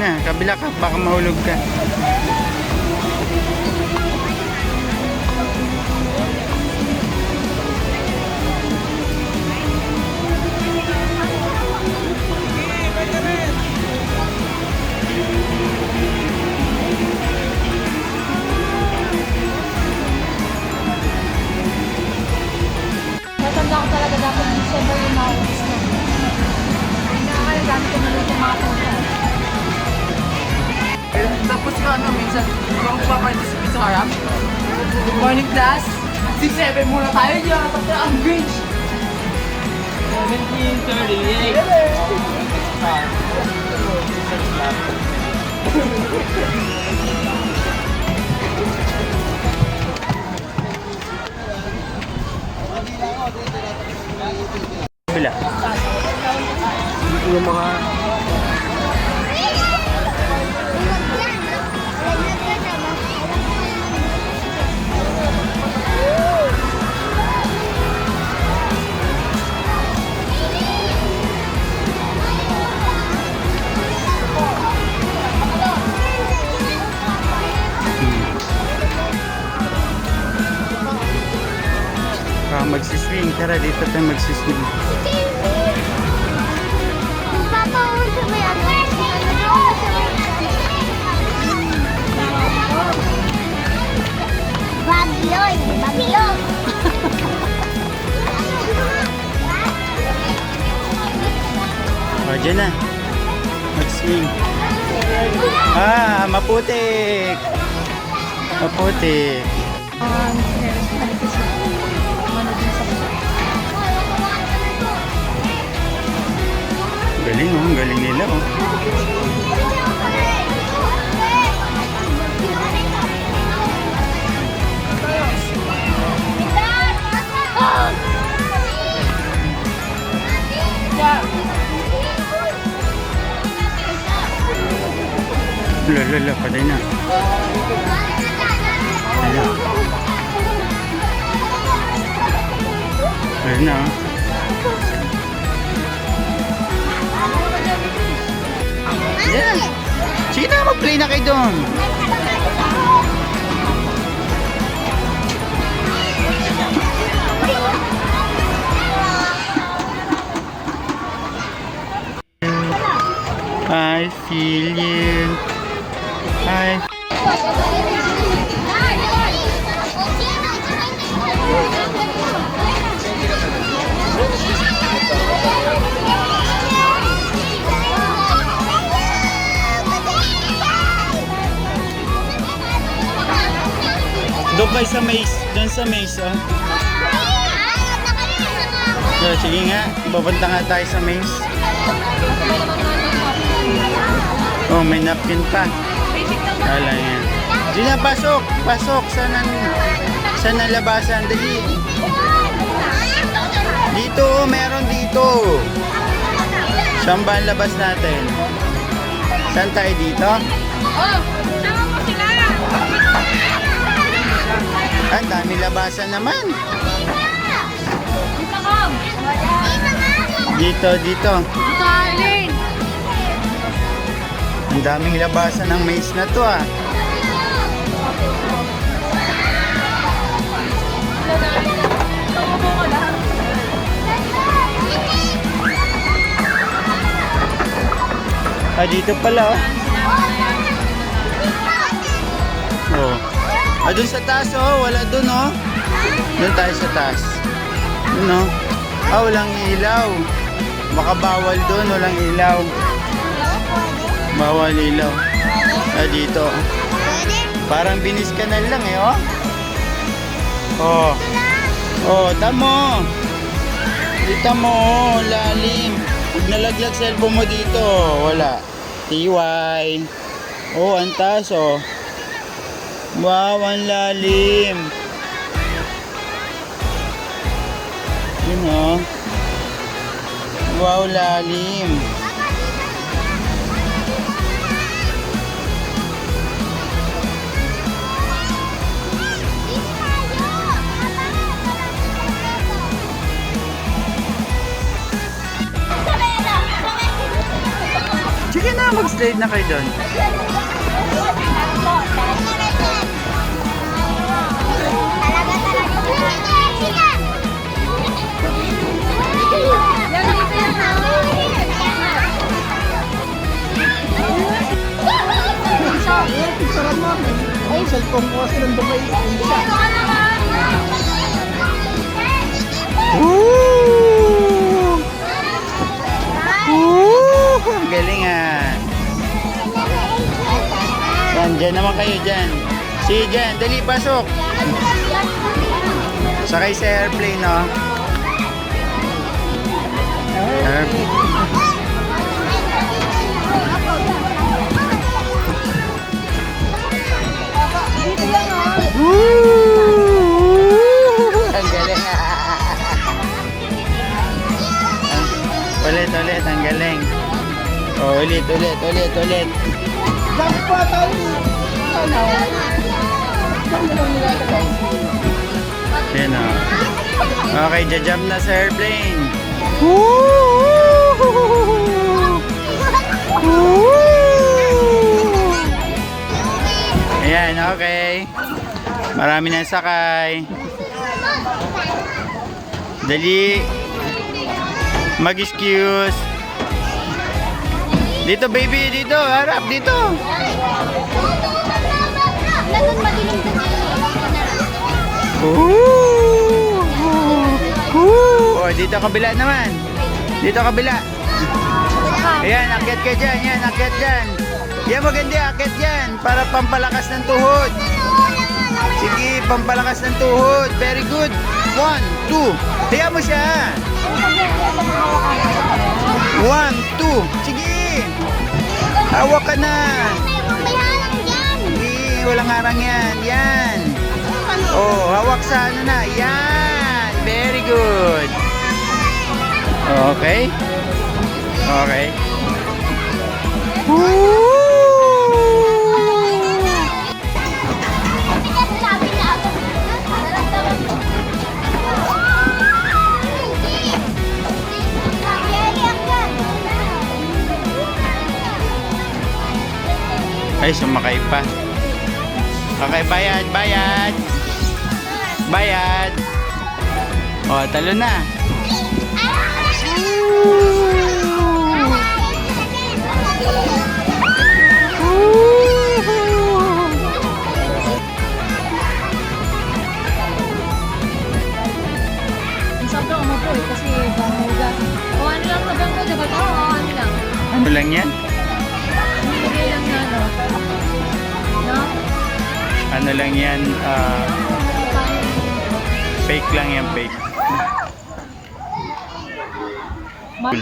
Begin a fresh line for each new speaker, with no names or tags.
na. Kabila ka, baka mahulog ka.
Natanda ko talaga dapat December yung nauubos na. Ay na kaya dami ko naman yung mga puno.
Tapos ka minsan, kung paparticipate sa harap. Good morning class! 6-7 muna tayo dyan, tapos ang bridge! 1738
Kabila.
Yung mga...
Magsiswing. Tara, dito tayo magsiswing.
Babylon! Babylon!
O, dyan na. Mag-swing. Maputik! Maputik. Galing oh, ang galing nila oh. Lala, patay na. Lala. Lala na oh. Yeah. Sige na, mag-play na kayo doon. I feel you. Doon kayo sa maze. Doon sa maze, oh. So, sige nga. Papunta nga tayo sa maze. Oh, may napkin pa. Kala yan. Sige na, pasok. Pasok. Saan ang labasan? Dali. Dito, oh. Meron dito. Saan ba ang labas natin? Saan tayo dito?
Oh! Sama mo sila!
Ang dami labasan naman. Dito, dito.
Dito, Arlene!
Ang daming labasan ng maze na to ah. Dito pala oh. Oh. Dun sa taas oh, wala dun oh. Dun tayo sa taas. Dun oh. Walang ilaw. Baka bawal dun, walang ilaw. Bawal ilaw. Dito. Parang biniskanal lang eh oh. Oh. Oh, tamo. Dito mo, lalim. Huwag nalaglag cellphone mo dito. Wala. TY. Oh, ang taas oh. Wow, ang lalim. Yun oh. Wow, lalim. Sige na, mag-slide na kayo doon.
Yan, nakita yan na.
Picturean mo. Ay, cellphone ko kasi nandun kayo.
Woo! Woo! Ang galing ah. Yan, dyan naman kayo dyan. Sige dyan, dali, pasok. Sakay sa airplane, no?
Dito lang ah.
Woo! Ang galing ah. Ulit, ang galing. Oh, ulit.
Jump pa tayo. Ano? Jump na lang nila guys.
Yan o. Okay, jajump na sa airplane. Ayan, okay. Marami na sakay. Dali. Mag-excuse. Dito, baby. Dito. Harap. Dito.
Lagot madilim sa
Oh, dito kabila naman. Dito kabila. Ayan, akyat ka dyan. Yan, akyat dyan. Yan, maganda. Akyat dyan. Para pampalakas ng tuhod. Sige, pampalakas ng tuhod. Very good. 1, 2. Hiya mo siya. 1, 2. Sige. Hawak ka na. Sige, walang harang yan. Yan. Oh, hawak sa ano na. Yan. Very good. Okay. Okay. Ay, sumakay pa. Okay, bayad. Bayad. O, talo na.
Sobrang umupo eh, kasi bangga. O ano lang na bangga, diba? O ano lang.
Ano lang yan?
Nilagay lang na ano. No?
Ano lang yan? Fake lang yan, fake.
Mark,